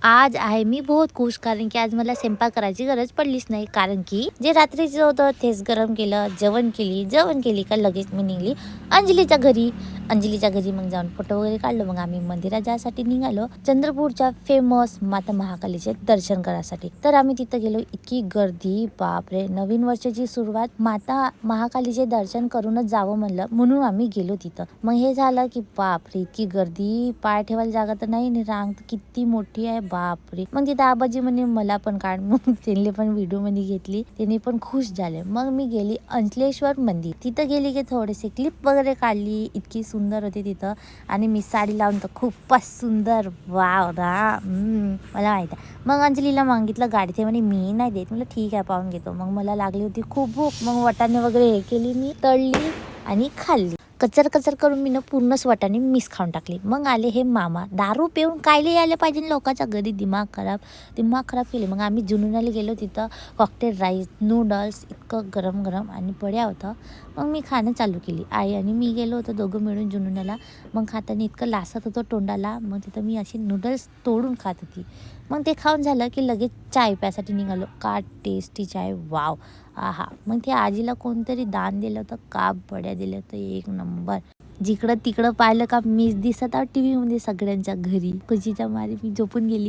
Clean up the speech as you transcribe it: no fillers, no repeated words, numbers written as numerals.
आज आहे मी बहुत खुश, कारण की आज मला स्वयंपाक करायची गरज पडलीच नाही. कारण की जे रात्रीचं होतं तेच गरम केलं, जेवण केली का लगेच मी निघली अंजलीच्या घरी. मग जाऊन फोटो वगैरे काढलो. मग आम्ही मंदिरात जायसाठी निघालो, चंद्रपूरच्या फेमस माता महाकालीचे दर्शन करायसाठी. तर आम्ही तिथं गेलो. इतकी गर्दी, बापरे. नवीन वर्षाची सुरुवात माता महाकालीचे दर्शन करूनच जावं म्हणलं, म्हणून आम्ही गेलो तिथं. मग हे झालं की बापरे, इतकी गर्दी, पाय ठेवायला जागा तर नाही, आणि रांग तर किती मोठी आहे, बापरे. मग तिथं आबाजी म्हणे मला पण काढ. मग त्यांनी पण व्हिडिओ मध्ये घेतली, त्यांनी पण खुश झाले. मग मी गेली अंचलेश्वर मंदिर. तिथं गेली की थोडेसे क्लिप वगैरे काढली. इतकी सुंदर होती तिथं, आणि मी साडी लावून तर खूपच सुंदर. वाव ना, मला माहित आहे. मग अंजलीला मागितलं गाडी, ते म्हणे मी नाही देत. म्हटलं ठीक आहे, पाहून घेतो. मग मला लागली होती खूप भूक. मग वाटाणे वगैरे हे केली, मी तळली आणि खाल्ली. कचर करून मी पूर्णच वाटाणे मिस खाऊन टाकली. मग आले हे मामा, दारू पिऊन कायले यायला पाहिजे लोकांच्या घरी, दिमाग खराब केले. मग आम्ही जुनूनला गेलो. तिथं कॉकटेल राईस, नूडल्स, इतकं गरम गरम आणि बढ्या होतं. मग मी खाणं चालू केली. आई आणि मी गेलो होतो दोघं मिळून जुनूनला. मग खाताना इतकं लासत होतं तोंडाला. मग तिथं मी अशी नूडल्स तोडून खात होती. मग ते खाऊन झालं की लगेच चाय प्यासाठी निघालो. का टेस्टी चाय, वाव. आहा. मग ते आजीला कोणतरी दान दिलं होतं, का बड्या दिलं होतं, एक नंबर. जिकडं तिकडं पाहिलं का मीच दिसत आहोत टीव्ही मध्ये सगळ्यांच्या घरी. खुशीच्या मारी मी झोपून गेली.